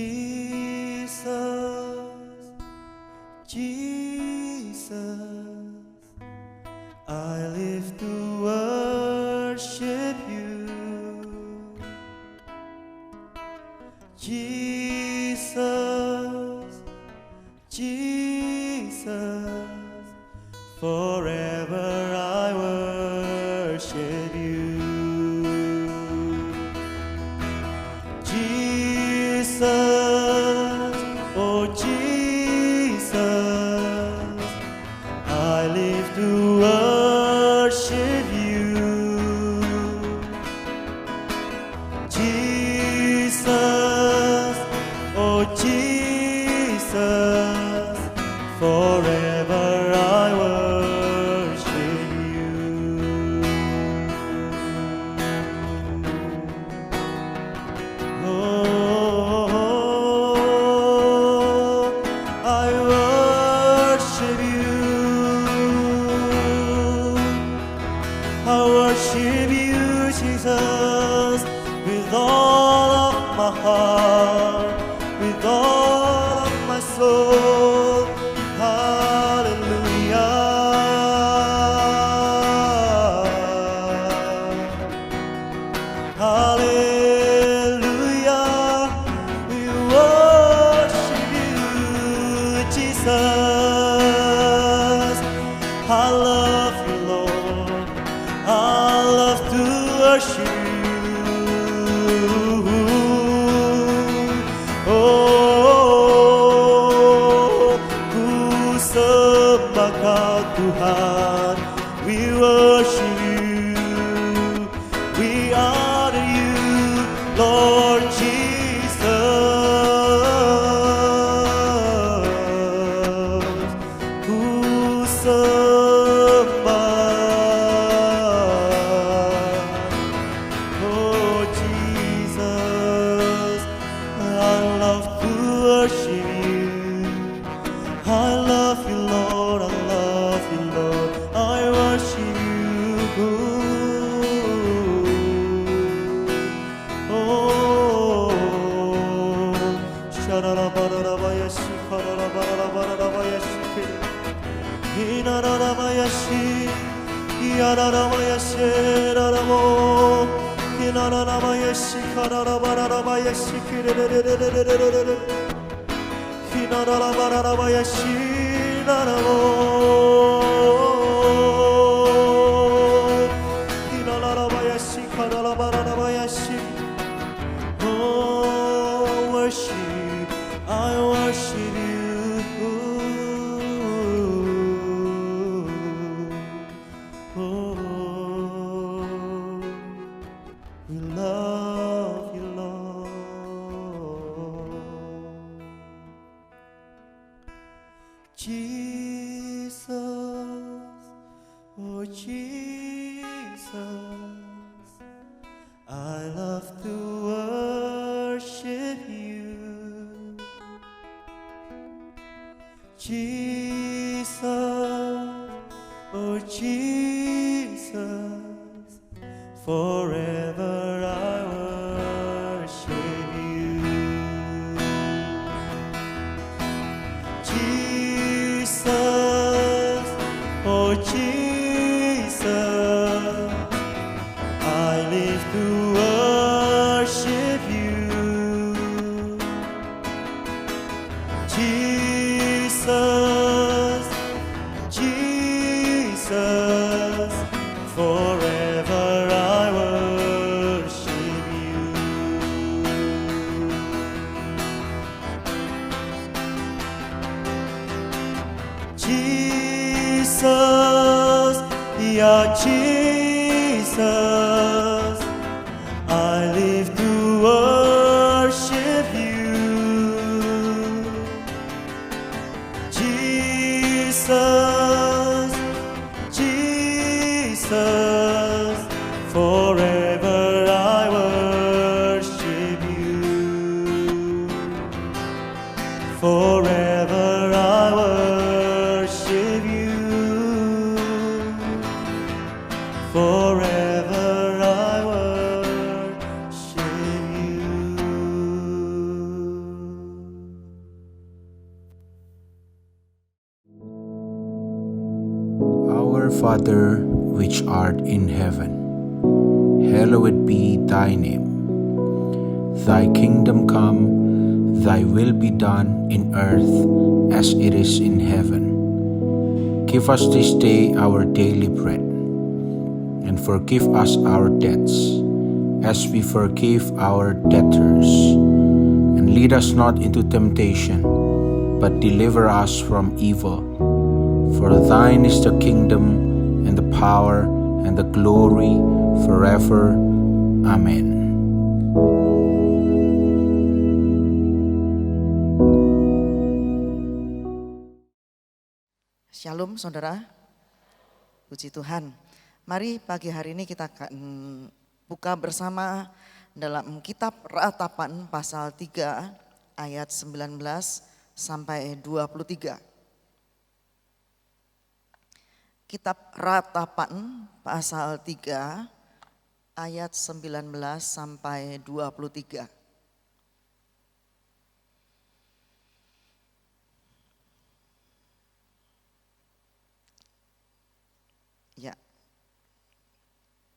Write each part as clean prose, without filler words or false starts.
Jesus, Jesus, I live to worship you. Jesus, Jesus, forever I worship you. Jesus, oh Jesus, I live to worship you. Jesus, oh Jesus, forever I worship you. Oh, I worship you. I worship you, Jesus, with all of my heart, with all of my soul. Hallelujah. Hallelujah. We worship you, Jesus. I love you, Lord. I love to worship you. Oh, ku sembah Kau Tuhan, we worship you, we honor you, Lord Jesus. Ku oh Jesus, I love to worship you. I love you, Lord, I love you, Lord, I worship you. Oh, Shararabarabaya Shikararabarabaya Shikiri Hinarabaya Shi Yararabaya Sheraramo Hinarabaya Shikararabarabaya Shikiri Hinarabaya Shinaramo Hinarabaya Shikararabarabaya Shikiri. Oh, worship, I worship you. Oh, we love you, Lord. Jesus, oh Jesus, I love to worship you. Jesus, oh Jesus, forever I worship you. Jesus, oh Jesus, I live to worship you. Jesus, Jesus, forever I worship you. Jesus, yeah, Jesus, I live to worship you. Jesus, Jesus, forever I worship you. Forever I worship you. Forever I worship you. Father, which art in heaven, hallowed be thy name. Thy kingdom come, thy will be done in earth as it is in heaven. Give us this day our daily bread, and forgive us our debts, as we forgive our debtors. And lead us not into temptation, but deliver us from evil. For thine is the kingdom, and the power, and the glory, forever. Amen. Shalom saudara, puji Tuhan. Mari pagi hari ini kita akan buka bersama dalam kitab Ratapan pasal 3 ayat 19 sampai 23. Kitab Ratapan pasal 3 ayat 19 sampai 23. Ya,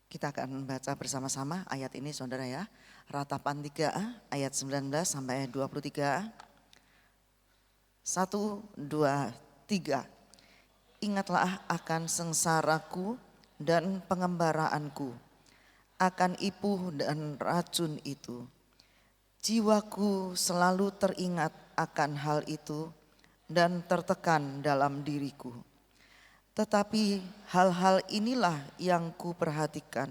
kita akan baca bersama-sama ayat ini saudara ya. Ratapan 3 ayat 19 sampai 23. 1, 2, 3. Ingatlah akan sengsaraku dan pengembaraanku, akan ipuh dan racun itu. Jiwaku selalu teringat akan hal itu dan tertekan dalam diriku. Tetapi hal-hal inilah yang kuperhatikan.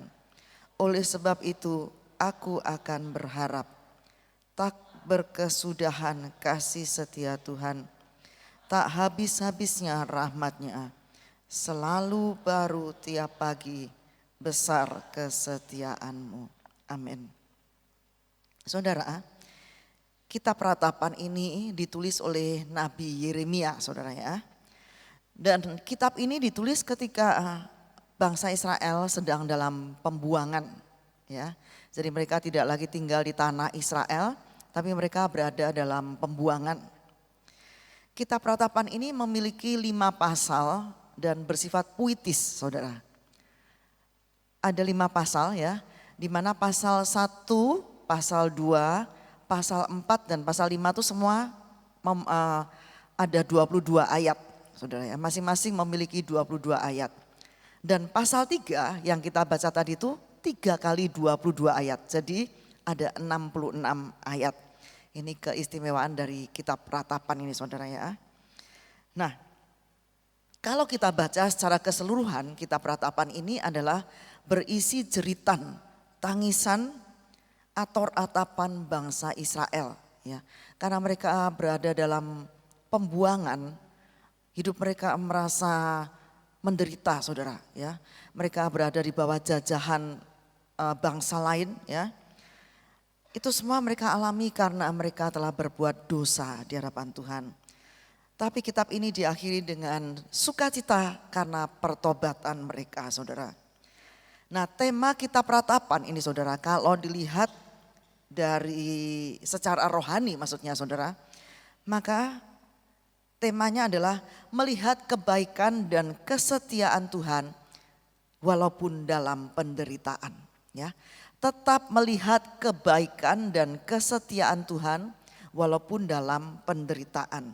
Oleh sebab itu aku akan berharap. Tak berkesudahan kasih setia Tuhan. Tak habis-habisnya rahmat-Nya. Selalu baru tiap pagi, besar kesetiaan-Mu. Amin. Saudara, kitab Ratapan ini ditulis oleh Nabi Yeremia saudara ya. Dan kitab ini ditulis ketika bangsa Israel sedang dalam pembuangan ya. Jadi mereka tidak lagi tinggal di tanah Israel, tapi mereka berada dalam pembuangan. Kitab Ratapan ini memiliki 5 pasal dan bersifat puitis saudara. Ada 5 pasal ya, di mana pasal 1, pasal 2, pasal 4 dan pasal 5 itu semua ada 22 ayat. Saudara ya, masing-masing memiliki 22 ayat. Dan pasal 3 yang kita baca tadi itu 3 kali 22 ayat. Jadi ada 66 ayat. Ini keistimewaan dari kitab Ratapan ini saudara ya. Nah, kalau kita baca secara keseluruhan kitab Ratapan ini adalah berisi jeritan, tangisan, ator-atapan bangsa Israel. Ya, karena mereka berada dalam pembuangan. Hidup mereka merasa menderita saudara ya. Mereka berada di bawah jajahan bangsa lain ya. Itu semua mereka alami karena mereka telah berbuat dosa di hadapan Tuhan. Tapi kitab ini diakhiri dengan sukacita karena pertobatan mereka saudara. Nah, tema kitab Ratapan ini saudara, kalau dilihat dari secara rohani maksudnya saudara, maka temanya adalah melihat kebaikan dan kesetiaan Tuhan walaupun dalam penderitaan ya. Tetap melihat kebaikan dan kesetiaan Tuhan walaupun dalam penderitaan.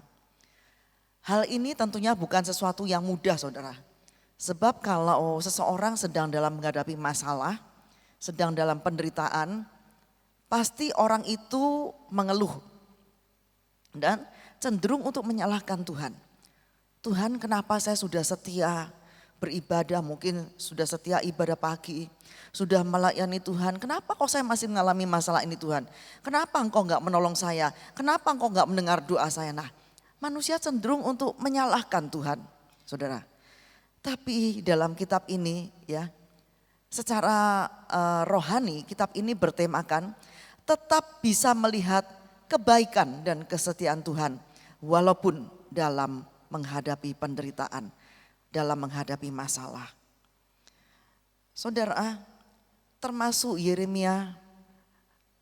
Hal ini tentunya bukan sesuatu yang mudah saudara. Sebab kalau seseorang sedang dalam menghadapi masalah, sedang dalam penderitaan, pasti orang itu mengeluh dan cenderung untuk menyalahkan Tuhan. Tuhan, kenapa saya sudah setia beribadah, mungkin sudah setia ibadah pagi, sudah melayani Tuhan. Kenapa kok saya masih mengalami masalah ini Tuhan? Kenapa engkau enggak menolong saya? Kenapa engkau enggak mendengar doa saya? Nah, manusia cenderung untuk menyalahkan Tuhan saudara. Tapi dalam kitab ini ya, secara rohani kitab ini bertemakan tetap bisa melihat kebaikan dan kesetiaan Tuhan walaupun dalam menghadapi penderitaan, dalam menghadapi masalah. Saudara, termasuk Yeremia,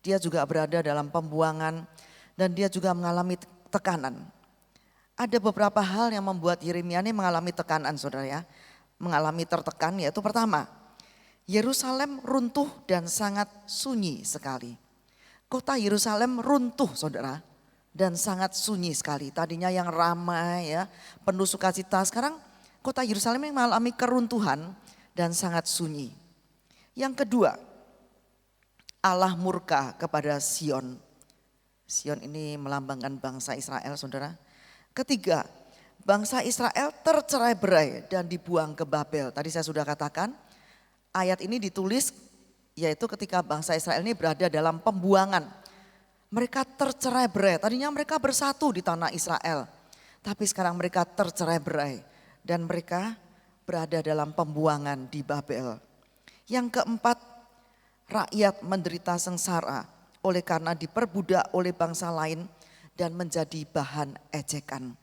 dia juga berada dalam pembuangan dan dia juga mengalami tekanan. Ada beberapa hal yang membuat Yeremia ini mengalami tekanan saudara ya. mengalami tertekan, yaitu pertama, Yerusalem runtuh dan sangat sunyi sekali. Kota Yerusalem runtuh, saudara, dan sangat sunyi sekali. Tadinya yang ramai ya, penuh sukacita, sekarang kota Yerusalem yang mengalami keruntuhan dan sangat sunyi. Yang kedua, Allah murka kepada Sion. Sion ini melambangkan bangsa Israel, saudara. Ketiga, bangsa Israel tercerai-berai dan dibuang ke Babel. Tadi saya sudah katakan, ayat ini ditulis yaitu ketika bangsa Israel ini berada dalam pembuangan. Mereka tercerai-berai, tadinya mereka bersatu di tanah Israel. Tapi sekarang mereka tercerai-berai dan mereka berada dalam pembuangan di Babel. Yang keempat, rakyat menderita sengsara oleh karena diperbudak oleh bangsa lain dan menjadi bahan ejekan.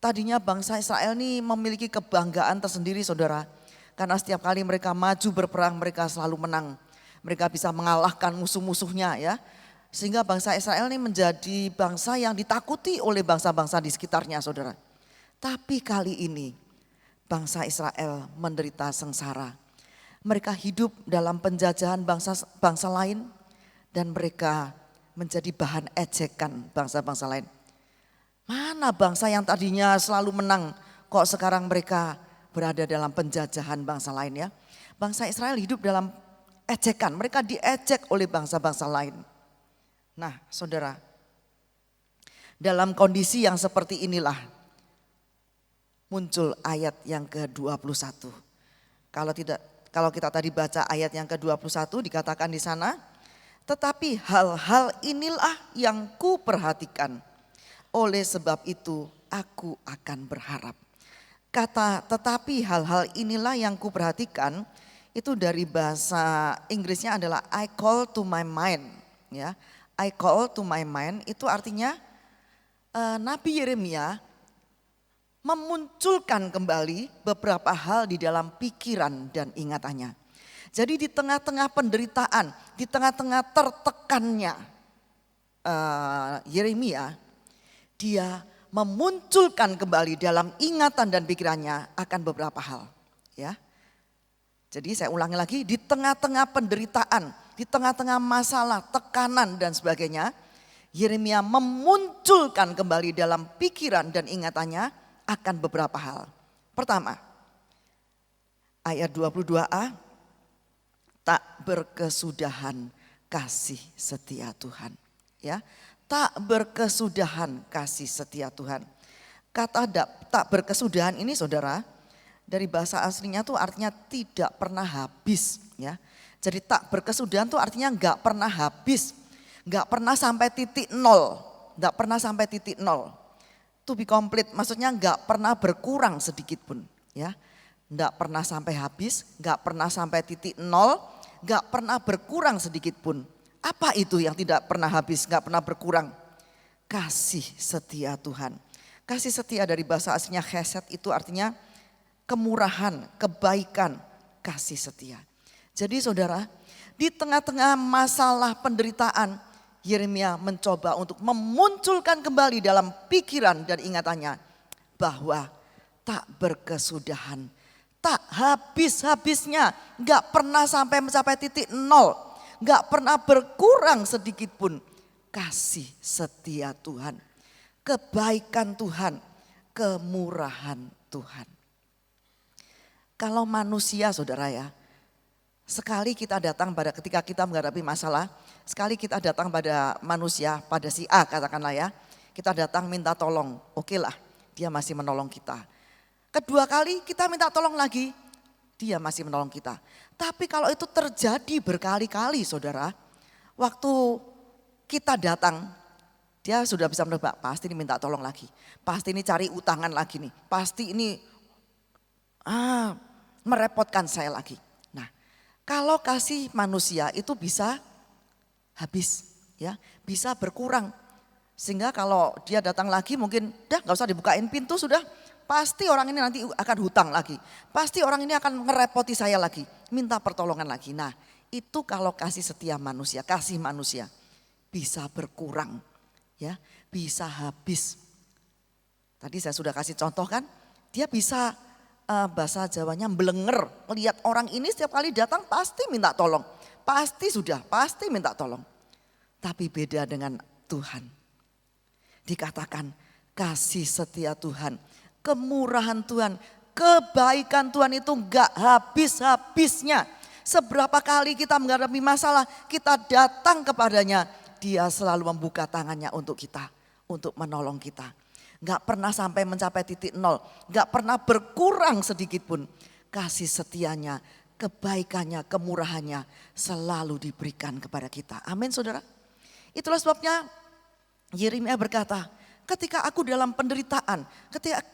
Tadinya bangsa Israel ini memiliki kebanggaan tersendiri, saudara. Karena setiap kali mereka maju berperang mereka selalu menang. Mereka bisa mengalahkan musuh-musuhnya ya. Sehingga bangsa Israel ini menjadi bangsa yang ditakuti oleh bangsa-bangsa di sekitarnya, saudara. Tapi kali ini bangsa Israel menderita sengsara. Mereka hidup dalam penjajahan bangsa lain dan mereka menjadi bahan ejekan bangsa-bangsa lain. Mana bangsa yang tadinya selalu menang kok sekarang mereka berada dalam penjajahan bangsa lain ya. Bangsa Israel hidup dalam ejekan, mereka diejek oleh bangsa-bangsa lain. Nah saudara, dalam kondisi yang seperti inilah muncul ayat yang ke-21. Kalau kita tadi baca ayat yang ke-21 dikatakan di sana, tetapi hal-hal inilah yang ku perhatikan. Oleh sebab itu aku akan berharap. Kata tetapi hal-hal inilah yang ku perhatikan itu dari bahasa Inggrisnya adalah I call to my mind. Ya, I call to my mind itu artinya Nabi Yeremia memunculkan kembali beberapa hal di dalam pikiran dan ingatannya. Jadi di tengah-tengah penderitaan, di tengah-tengah tertekannya Yeremia, dia memunculkan kembali dalam ingatan dan pikirannya akan beberapa hal. Ya, jadi saya ulangi lagi, di tengah-tengah penderitaan, di tengah-tengah masalah, tekanan dan sebagainya, Yeremia memunculkan kembali dalam pikiran dan ingatannya akan beberapa hal. Pertama, ayat 22a, tak berkesudahan kasih setia Tuhan. Ya, tak berkesudahan kasih setia Tuhan. Kata tak berkesudahan ini saudara, dari bahasa aslinya tuh artinya tidak pernah habis. Ya, jadi tak berkesudahan tuh artinya nggak pernah habis, nggak pernah sampai titik nol, nggak pernah sampai titik nol. To be complete, maksudnya nggak pernah berkurang sedikit pun, ya, nggak pernah sampai habis, nggak pernah sampai titik nol, nggak pernah berkurang sedikit pun. Apa itu yang tidak pernah habis, nggak pernah berkurang? Kasih setia Tuhan. Kasih setia dari bahasa aslinya chesed itu artinya kemurahan, kebaikan, kasih setia. Jadi saudara, di tengah-tengah masalah penderitaan, Yeremia mencoba untuk memunculkan kembali dalam pikiran dan ingatannya bahwa tak berkesudahan, tak habis-habisnya, gak pernah sampai mencapai titik nol, gak pernah berkurang sedikit pun kasih setia Tuhan, kebaikan Tuhan, kemurahan Tuhan. Kalau manusia saudara ya, sekali kita datang pada ketika kita menghadapi masalah, sekali kita datang pada manusia, pada si A katakanlah ya, kita datang minta tolong, oke lah dia masih menolong kita. Kedua kali kita minta tolong lagi, dia masih menolong kita. Tapi kalau itu terjadi berkali-kali saudara, waktu kita datang, dia sudah bisa menebak, pasti ini minta tolong lagi, pasti ini cari utangan lagi nih, pasti ini merepotkan saya lagi. Kalau kasih manusia itu bisa habis, ya, bisa berkurang. Sehingga kalau dia datang lagi mungkin dah gak usah dibukain pintu sudah. Pasti orang ini nanti akan hutang lagi. Pasti orang ini akan ngerepoti saya lagi. Minta pertolongan lagi. Nah itu kalau kasih setia manusia, kasih manusia bisa berkurang, ya, bisa habis. Tadi saya sudah kasih contoh kan, dia bisa bahasa Jawanya belenger. Melihat orang ini setiap kali datang pasti minta tolong. Pasti minta tolong. Tapi beda dengan Tuhan. Dikatakan kasih setia Tuhan, kemurahan Tuhan, kebaikan Tuhan itu enggak habis-habisnya. Seberapa kali kita menghadapi masalah, kita datang kepadanya, dia selalu membuka tangannya untuk kita, untuk menolong kita. Enggak pernah sampai mencapai titik nol, enggak pernah berkurang sedikit pun. Kasih setianya, kebaikannya, kemurahannya selalu diberikan kepada kita. Amin saudara. Itulah sebabnya Yeremia berkata, ketika aku dalam penderitaan,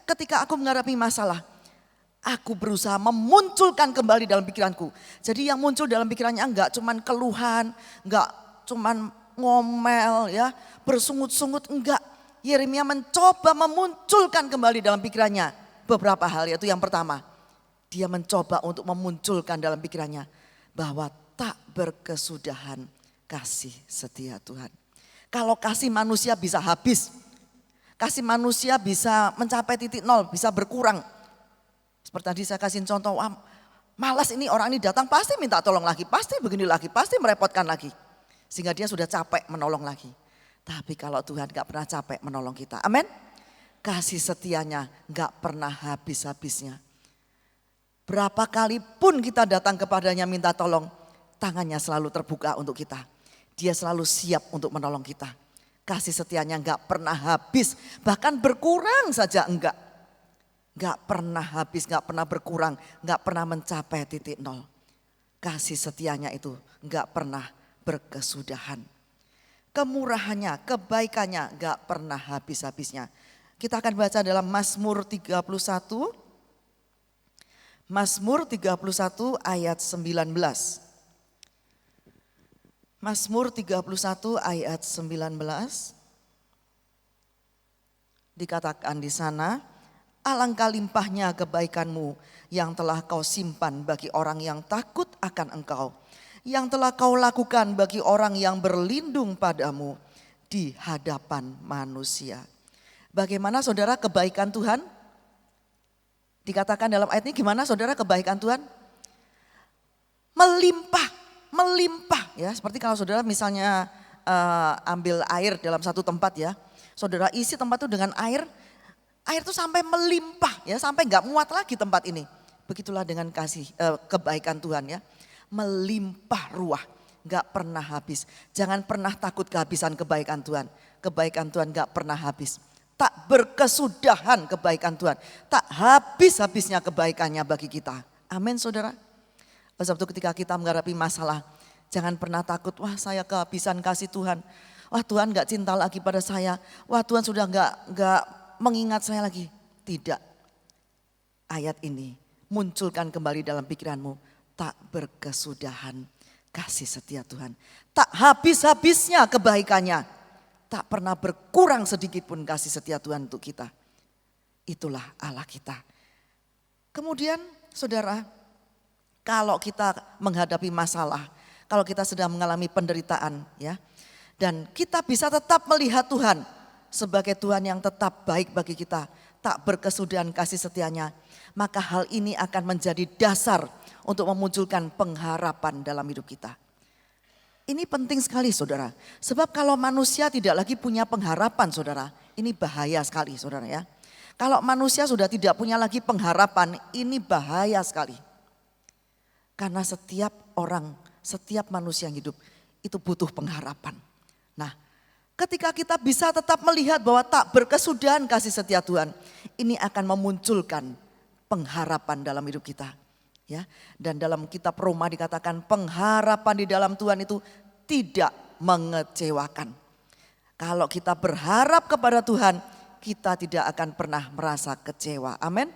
ketika aku menghadapi masalah, aku berusaha memunculkan kembali dalam pikiranku. Jadi yang muncul dalam pikirannya enggak cuman keluhan, enggak cuman ngomel ya, bersungut-sungut, enggak. Yeremia mencoba memunculkan kembali dalam pikirannya beberapa hal, yaitu yang pertama, dia mencoba untuk memunculkan dalam pikirannya bahwa tak berkesudahan kasih setia Tuhan. Kalau kasih manusia bisa habis, kasih manusia bisa mencapai titik nol, bisa berkurang. Seperti tadi saya kasih contoh, malas ini orang ini datang pasti minta tolong lagi, pasti begini lagi, pasti merepotkan lagi. Sehingga dia sudah capek menolong lagi. Tapi kalau Tuhan gak pernah capek menolong kita, amin. Kasih setianya gak pernah habis-habisnya. Berapa kali pun kita datang kepadanya minta tolong, tangannya selalu terbuka untuk kita. Dia selalu siap untuk menolong kita. Kasih setianya gak pernah habis, bahkan berkurang saja enggak. Gak pernah habis, gak pernah berkurang, gak pernah mencapai titik nol. Kasih setianya itu gak pernah berkesudahan. Kemurahannya, kebaikannya gak pernah habis-habisnya. Kita akan baca dalam Mazmur 31. Mazmur 31 ayat 19. Mazmur 31 ayat 19. Dikatakan di sana, alangkah limpahnya kebaikanmu yang telah kau simpan bagi orang yang takut akan engkau, yang telah kau lakukan bagi orang yang berlindung padamu di hadapan manusia. Bagaimana saudara kebaikan Tuhan? Dikatakan dalam ayat ini gimana saudara kebaikan Tuhan? Melimpah ya. Seperti kalau saudara misalnya ambil air dalam satu tempat ya. Saudara isi tempat itu dengan air itu sampai melimpah ya. Sampai gak muat lagi tempat ini. Begitulah dengan kebaikan Tuhan ya. Melimpah ruah, gak pernah habis. Jangan pernah takut kehabisan kebaikan Tuhan. Kebaikan Tuhan gak pernah habis. Tak berkesudahan kebaikan Tuhan. Tak habis-habisnya kebaikannya bagi kita. Amin saudara. Sebab itu ketika kita menghadapi masalah, jangan pernah takut, wah saya kehabisan kasih Tuhan. Wah Tuhan gak cinta lagi pada saya. Wah Tuhan sudah gak mengingat saya lagi. Tidak. Ayat ini munculkan kembali dalam pikiranmu. Tak berkesudahan kasih setia Tuhan. Tak habis-habisnya kebaikannya. Tak pernah berkurang sedikit pun kasih setia Tuhan untuk kita. Itulah Allah kita. Kemudian saudara, kalau kita menghadapi masalah, kalau kita sedang mengalami penderitaan ya, dan kita bisa tetap melihat Tuhan sebagai Tuhan yang tetap baik bagi kita, tak berkesudahan kasih setianya, maka hal ini akan menjadi dasar untuk memunculkan pengharapan dalam hidup kita. Ini penting sekali saudara, sebab kalau manusia tidak lagi punya pengharapan saudara, ini bahaya sekali saudara ya. Kalau manusia sudah tidak punya lagi pengharapan, ini bahaya sekali. Karena setiap orang, setiap manusia yang hidup itu butuh pengharapan. Nah, ketika kita bisa tetap melihat bahwa tak berkesudahan kasih setia Tuhan, ini akan memunculkan pengharapan dalam hidup kita. Ya, dan dalam kitab Roma dikatakan pengharapan di dalam Tuhan itu tidak mengecewakan. Kalau kita berharap kepada Tuhan, kita tidak akan pernah merasa kecewa. Amin.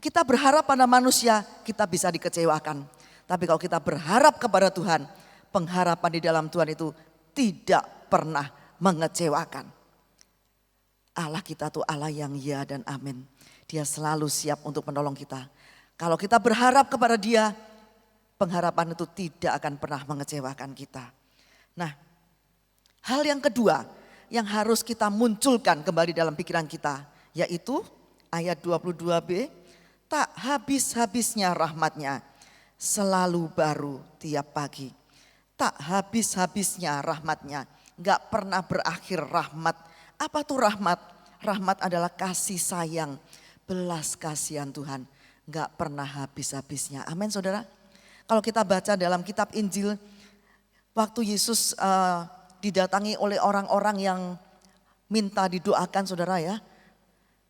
Kita berharap pada manusia, kita bisa dikecewakan. Tapi kalau kita berharap kepada Tuhan, pengharapan di dalam Tuhan itu tidak pernah mengecewakan. Allah kita tuh Allah yang ya dan amin. Dia selalu siap untuk menolong kita. Kalau kita berharap kepada Dia, pengharapan itu tidak akan pernah mengecewakan kita. Nah, hal yang kedua yang harus kita munculkan kembali dalam pikiran kita, yaitu ayat 22b, tak habis-habisnya rahmat-Nya, selalu baru tiap pagi. Tak habis-habisnya rahmat-Nya, gak pernah berakhir rahmat. Apa tuh rahmat? Rahmat adalah kasih sayang, belas kasihan Tuhan, gak pernah habis-habisnya. Amin saudara. Kalau kita baca dalam kitab Injil, waktu Yesus didatangi oleh orang-orang yang minta didoakan saudara ya,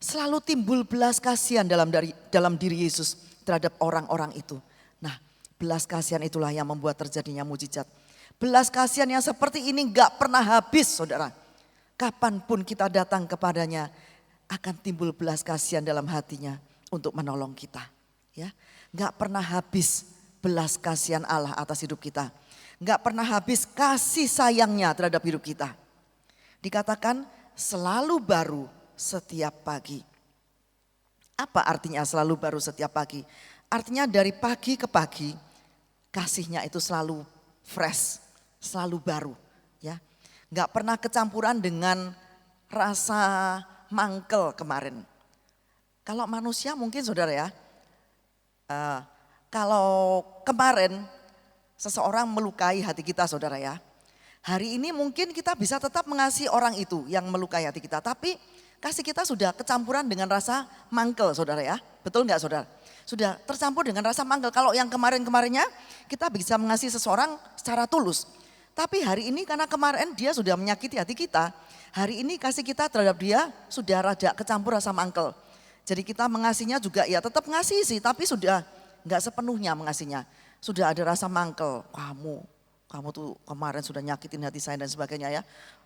selalu timbul belas kasihan dalam diri Yesus terhadap orang-orang itu. Nah, belas kasihan itulah yang membuat terjadinya mujizat. Belas kasihan yang seperti ini gak pernah habis saudara. Kapanpun kita datang kepadanya, akan timbul belas kasihan dalam hatinya untuk menolong kita. Ya, gak pernah habis belas kasihan Allah atas hidup kita. Gak pernah habis kasih sayangnya terhadap hidup kita. Dikatakan selalu baru setiap pagi. Apa artinya selalu baru setiap pagi? Artinya dari pagi ke pagi kasihnya itu selalu fresh, selalu baru. Ya, gak pernah kecampuran dengan rasa mangkel kemarin. Kalau manusia mungkin saudara ya, kalau kemarin seseorang melukai hati kita saudara ya, hari ini mungkin kita bisa tetap mengasihi orang itu yang melukai hati kita. Tapi kasih kita sudah kecampuran dengan rasa mangkel saudara ya. Betul nggak saudara? Sudah tercampur dengan rasa mangkel. Kalau yang kemarin-kemarinnya kita bisa mengasihi seseorang secara tulus. Tapi hari ini karena kemarin dia sudah menyakiti hati kita, hari ini kasih kita terhadap dia sudah rada kecampur rasa mangkel. Jadi kita mengasihinya juga ya tetap ngasihi sih, tapi sudah nggak sepenuhnya mengasihinya. Sudah ada rasa mangkel, kamu tuh kemarin sudah nyakitin hati saya dan sebagainya ya.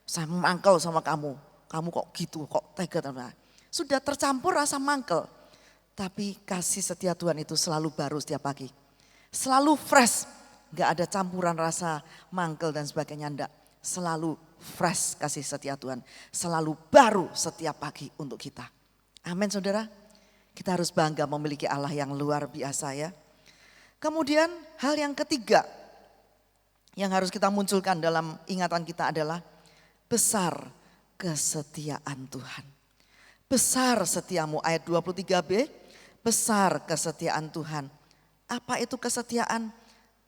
Saya mangkel sama kamu kok gitu, kok tega. Sudah tercampur rasa mangkel. Tapi kasih setia Tuhan itu selalu baru setiap pagi. Selalu fresh. Gak ada campuran rasa mangkel dan sebagainya, enggak. Selalu fresh kasih setia Tuhan. Selalu baru setiap pagi untuk kita. Amin saudara. Kita harus bangga memiliki Allah yang luar biasa ya. Kemudian hal yang ketiga yang harus kita munculkan dalam ingatan kita adalah besar kesetiaan Tuhan. Besar setiamu, ayat 23b, besar kesetiaan Tuhan. Apa itu kesetiaan?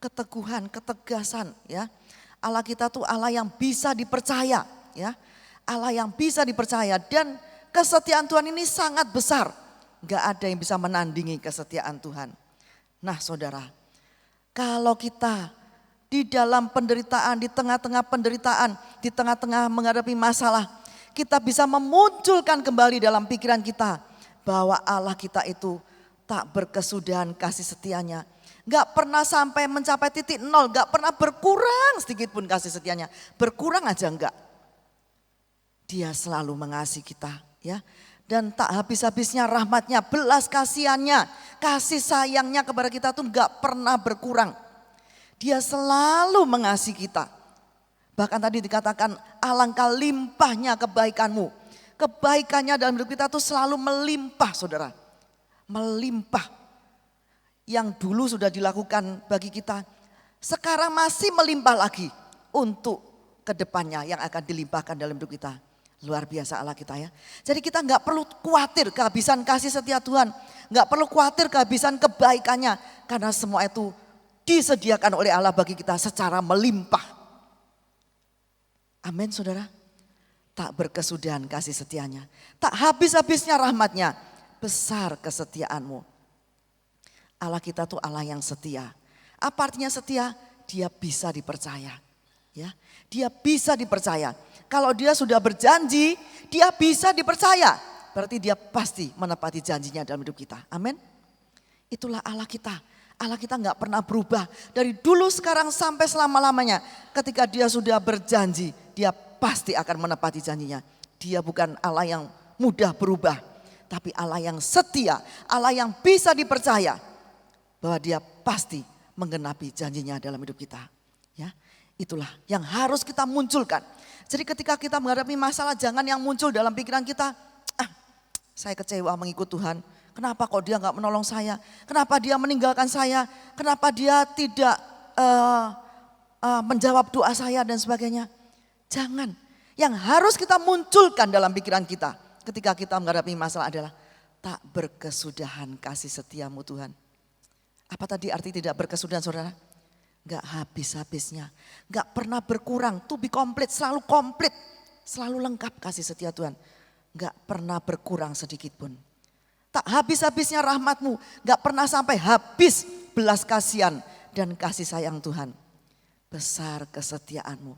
Keteguhan, ketegasan ya. Allah kita tuh Allah yang bisa dipercaya ya. Allah yang bisa dipercaya dan kesetiaan Tuhan ini sangat besar. Gak ada yang bisa menandingi kesetiaan Tuhan. Nah saudara, kalau kita di dalam penderitaan, di tengah-tengah penderitaan, di tengah-tengah menghadapi masalah, kita bisa memunculkan kembali dalam pikiran kita bahwa Allah kita itu tak berkesudahan kasih setianya. Gak pernah sampai mencapai titik nol, gak pernah berkurang sedikit pun kasih setianya. Berkurang aja enggak. Dia selalu mengasihi kita ya. Dan tak habis-habisnya rahmatnya, belas kasihannya, kasih sayangnya kepada kita tuh gak pernah berkurang. Dia selalu mengasihi kita. Bahkan tadi dikatakan alangkah limpahnya kebaikanmu. Kebaikannya dalam hidup kita tuh selalu melimpah saudara. Melimpah. Yang dulu sudah dilakukan bagi kita, sekarang masih melimpah lagi untuk kedepannya yang akan dilimpahkan dalam hidup kita. Luar biasa Allah kita ya. Jadi kita gak perlu khawatir kehabisan kasih setia Tuhan. Gak perlu khawatir kehabisan kebaikannya. Karena semua itu disediakan oleh Allah bagi kita secara melimpah. Amin saudara. Tak berkesudahan kasih setianya. Tak habis-habisnya rahmatnya. Besar kesetiaanmu. Allah kita tuh Allah yang setia. Apa artinya setia? Dia bisa dipercaya. Ya, dia bisa dipercaya. Kalau dia sudah berjanji, dia bisa dipercaya. Berarti dia pasti menepati janjinya dalam hidup kita. Amin. Itulah Allah kita. Allah kita nggak pernah berubah. Dari dulu sekarang sampai selama-lamanya. Ketika dia sudah berjanji, dia pasti akan menepati janjinya. Dia bukan Allah yang mudah berubah. Tapi Allah yang setia. Allah yang bisa dipercaya. Bahwa dia pasti menggenapi janjinya dalam hidup kita. Ya, itulah yang harus kita munculkan. Jadi ketika kita menghadapi masalah jangan yang muncul dalam pikiran kita, saya kecewa mengikut Tuhan. Kenapa kok dia gak menolong saya? Kenapa dia meninggalkan saya? Kenapa dia tidak menjawab doa saya dan sebagainya? Jangan. Yang harus kita munculkan dalam pikiran kita ketika kita menghadapi masalah adalah tak berkesudahan kasih setiamu Tuhan. Apa tadi arti tidak berkesudahan saudara? Gak habis-habisnya, gak pernah berkurang, to be complete, selalu lengkap kasih setia Tuhan. Gak pernah berkurang sedikit pun. Tak habis-habisnya rahmatmu, gak pernah sampai habis belas kasihan dan kasih sayang Tuhan. Besar kesetiaanmu,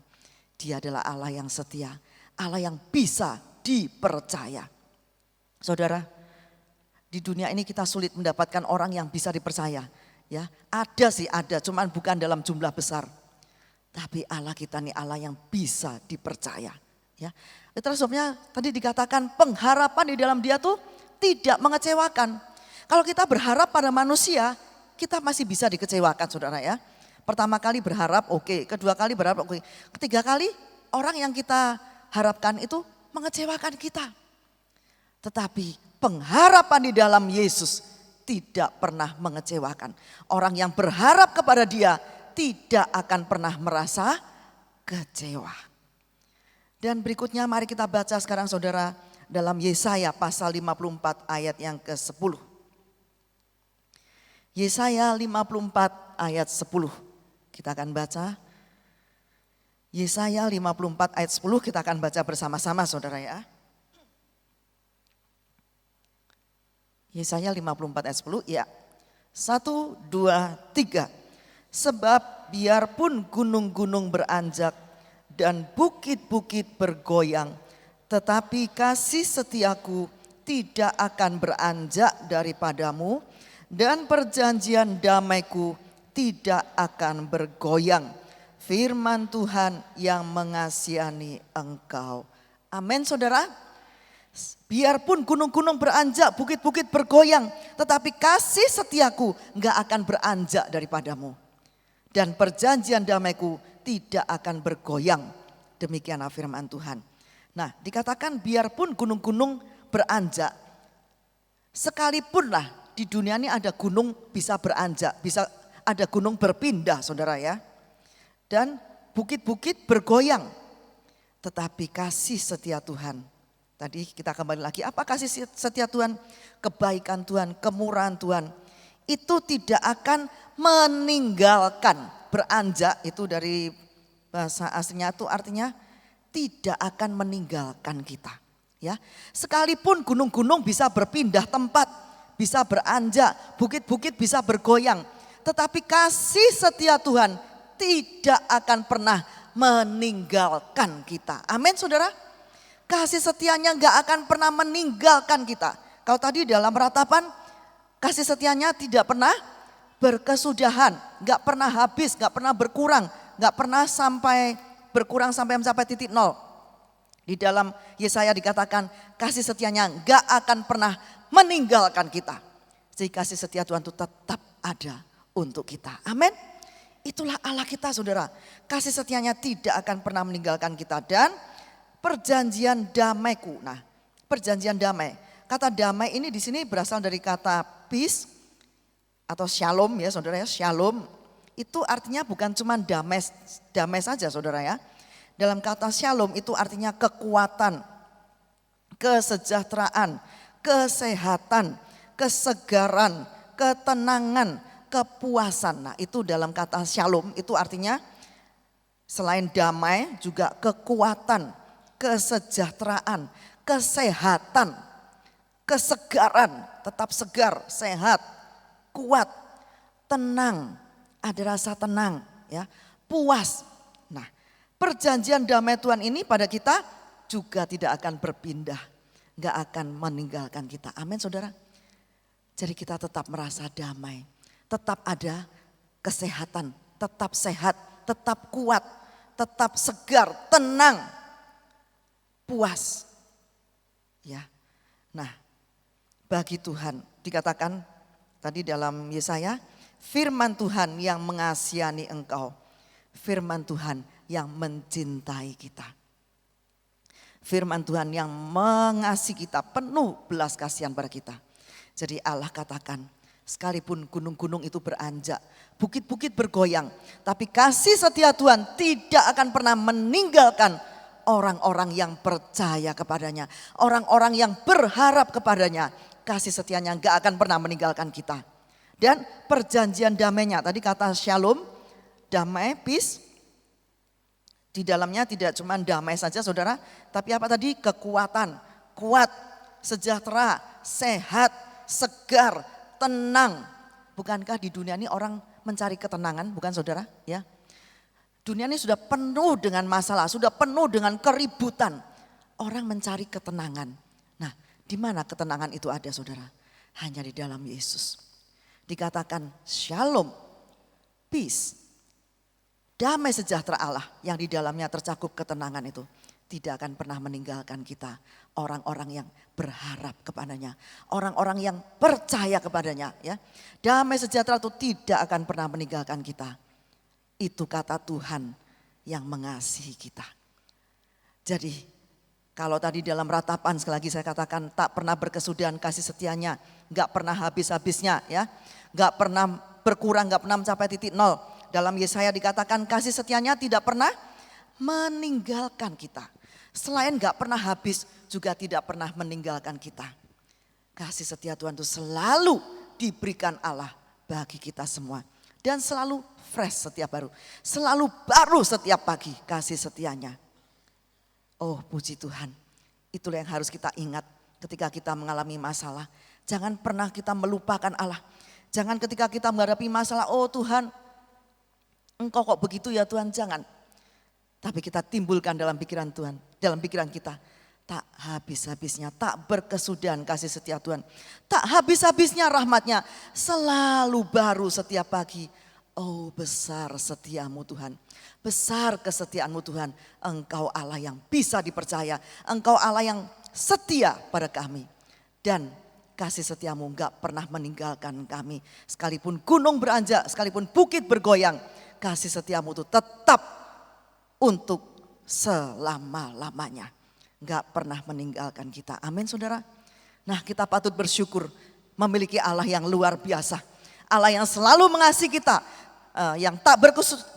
Dia adalah Allah yang setia, Allah yang bisa dipercaya. Saudara, di dunia ini kita sulit mendapatkan orang yang bisa dipercaya. Ya, ada sih ada, cuman bukan dalam jumlah besar. Tapi Allah kita nih Allah yang bisa dipercaya. Ya, itulah sebabnya tadi dikatakan pengharapan di dalam Dia tuh tidak mengecewakan. Kalau kita berharap pada manusia, kita masih bisa dikecewakan saudara ya. Pertama kali berharap oke, kedua kali berharap oke, ketiga kali orang yang kita harapkan itu mengecewakan kita. Tetapi pengharapan di dalam Yesus tidak pernah mengecewakan. Orang yang berharap kepada Dia tidak akan pernah merasa kecewa. Dan berikutnya mari kita baca sekarang saudara dalam Yesaya pasal 54 ayat yang ke-10. Yesaya 54 ayat 10. Kita akan baca. Yesaya 54 ayat 10 kita akan baca bersama-sama saudara ya. Yesaya 54 ayat 10 ya. 1, 2, 3. Sebab biarpun gunung-gunung beranjak dan bukit-bukit bergoyang, tetapi kasih setiaku tidak akan beranjak daripadamu dan perjanjian damaiku tidak akan bergoyang. Firman Tuhan yang mengasihani engkau. Amin saudara. Biarpun gunung-gunung beranjak, bukit-bukit bergoyang, tetapi kasih setiaku gak akan beranjak daripadamu. Dan perjanjian damaiku tidak akan bergoyang. Demikianlah firman Tuhan. Nah dikatakan biarpun gunung-gunung beranjak. Sekalipun lah di dunia ini ada gunung bisa beranjak, bisa ada gunung berpindah saudara ya. Dan bukit-bukit bergoyang. Tetapi kasih setia Tuhan. Tadi kita kembali lagi, apa kasih setia Tuhan? Kebaikan Tuhan, kemurahan Tuhan. Itu tidak akan meninggalkan. Beranjak itu dari bahasa aslinya itu artinya tidak akan meninggalkan kita. Ya, sekalipun gunung-gunung bisa berpindah tempat, bisa beranjak, bukit-bukit bisa bergoyang. Tetapi kasih setia Tuhan tidak akan pernah meninggalkan kita. Amin saudara. Kasih setianya gak akan pernah meninggalkan kita. Kalau tadi dalam ratapan kasih setianya tidak pernah berkesudahan. Gak pernah habis, gak pernah berkurang. Gak pernah sampai berkurang sampai mencapai titik nol. Di dalam Yesaya dikatakan kasih setianya gak akan pernah meninggalkan kita. Jadi kasih setia Tuhan itu tetap ada untuk kita. Amin. Itulah Allah kita saudara. Kasih setianya tidak akan pernah meninggalkan kita. Dan perjanjian damaiku. Nah, perjanjian damai. Kata damai ini di sini berasal dari kata peace atau shalom ya saudara ya. Shalom itu artinya bukan cuma damai saja saudara ya. Dalam kata shalom itu artinya kekuatan, kesejahteraan, kesehatan, kesegaran, ketenangan, kepuasan. Nah itu dalam kata shalom itu artinya selain damai juga kekuatan, kesejahteraan, kesehatan, kesegaran, tetap segar, sehat, kuat, tenang, ada rasa tenang, ya, puas. Nah, perjanjian damai Tuhan ini pada kita juga tidak akan berpindah, nggak akan meninggalkan kita. Amin, saudara. Jadi kita tetap merasa damai, tetap ada kesehatan, tetap sehat, tetap kuat, tetap segar, tenang, puas. Ya. Nah, bagi Tuhan dikatakan tadi dalam Yesaya, firman Tuhan yang mengasihani engkau, firman Tuhan yang mencintai kita. Firman Tuhan yang mengasihi kita, penuh belas kasihan pada kita. Jadi Allah katakan, sekalipun gunung-gunung itu beranjak, bukit-bukit bergoyang, tapi kasih setia Tuhan tidak akan pernah meninggalkan orang-orang yang percaya kepadanya, orang-orang yang berharap kepadanya. kasih setianya gak akan pernah meninggalkan kita. Dan perjanjian damainya, tadi kata shalom, damai, peace. Di dalamnya tidak cuma damai saja saudara, tapi apa tadi? Kekuatan, kuat, sejahtera, sehat, segar, tenang. Bukankah di dunia ini orang mencari ketenangan, bukan saudara? Ya, dunia ini sudah penuh dengan masalah, sudah penuh dengan keributan. Orang mencari ketenangan. Nah, di mana ketenangan itu ada saudara? Hanya di dalam Yesus. Dikatakan shalom, peace, damai sejahtera Allah yang di dalamnya tercakup ketenangan itu tidak akan pernah meninggalkan kita. Orang-orang yang berharap kepadanya, orang-orang yang percaya kepadanya, ya. Damai sejahtera itu tidak akan pernah meninggalkan kita. Itu kata Tuhan yang mengasihi kita. Jadi kalau tadi dalam ratapan sekali lagi saya katakan tak pernah berkesudahan kasih setianya, gak pernah habis-habisnya, ya, gak pernah berkurang, gak pernah mencapai titik nol. Dalam Yesaya dikatakan kasih setianya tidak pernah meninggalkan kita. Selain gak pernah habis, juga tidak pernah meninggalkan kita. Kasih setia Tuhan itu selalu diberikan Allah bagi kita semua. Dan selalu fresh setiap baru. Selalu baru setiap pagi kasih setianya. Oh puji Tuhan, itulah yang harus kita ingat ketika kita mengalami masalah. Jangan pernah kita melupakan Allah. Jangan ketika kita menghadapi masalah, oh Tuhan, Engkau kok begitu ya Tuhan, jangan. Tapi kita timbulkan dalam pikiran Tuhan, dalam pikiran kita. Tak habis-habisnya, tak berkesudahan kasih setia Tuhan. Tak habis-habisnya rahmatnya, selalu baru setiap pagi. Oh besar setiamu Tuhan, besar kesetiaanmu Tuhan. Engkau Allah yang bisa dipercaya, Engkau Allah yang setia pada kami. Dan kasih setiamu gak pernah meninggalkan kami. Sekalipun gunung beranjak, sekalipun bukit bergoyang, kasih setiamu itu tetap untuk selama-lamanya. Gak pernah meninggalkan kita. Amin saudara. Nah kita patut bersyukur memiliki Allah yang luar biasa. Allah yang selalu mengasihi kita. Yang tak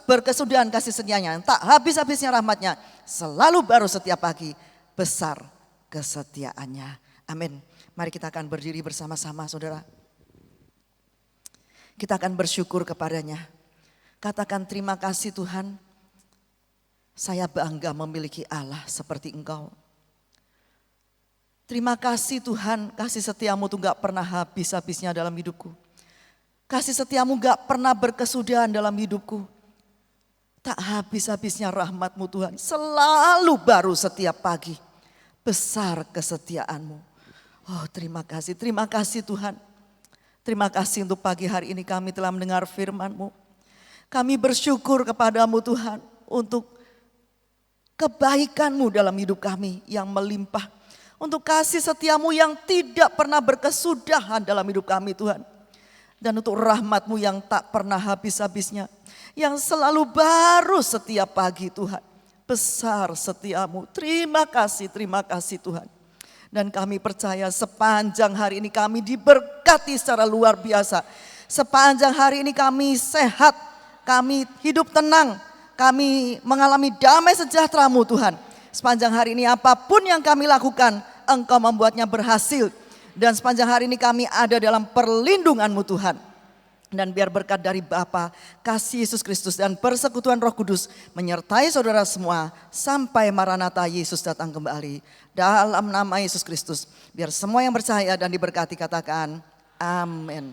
berkesudahan kasih setianya. Yang tak habis-habisnya rahmatnya. Selalu baru setiap pagi. Besar kesetiaannya. Amin. Mari kita akan berdiri bersama-sama saudara. Kita akan bersyukur kepadanya. Katakan terima kasih Tuhan. Saya bangga memiliki Allah seperti Engkau. Terima kasih Tuhan, kasih setiamu tuh gak pernah habis-habisnya dalam hidupku. Kasih setiamu gak pernah berkesudahan dalam hidupku. Tak habis-habisnya rahmatmu Tuhan, selalu baru setiap pagi. Besar kesetiaanmu. Oh terima kasih Tuhan. Terima kasih untuk pagi hari ini kami telah mendengar firman-Mu. Kami bersyukur kepadamu Tuhan untuk kebaikan-Mu dalam hidup kami yang melimpah. Untuk kasih setiamu yang tidak pernah berkesudahan dalam hidup kami Tuhan. Dan untuk rahmat-Mu yang tak pernah habis-habisnya. Yang selalu baru setiap pagi Tuhan. Besar setiamu. Terima kasih Tuhan. Dan kami percaya sepanjang hari ini kami diberkati secara luar biasa. Sepanjang hari ini kami sehat. Kami hidup tenang. Kami mengalami damai sejahtera-Mu Tuhan. Sepanjang hari ini apapun yang kami lakukan, Engkau membuatnya berhasil. Dan sepanjang hari ini kami ada dalam perlindungan-Mu Tuhan. Dan biar berkat dari Bapa, kasih Yesus Kristus dan persekutuan Roh Kudus menyertai saudara semua sampai Maranatha Yesus datang kembali. Dalam nama Yesus Kristus, biar semua yang percaya dan diberkati katakan amin.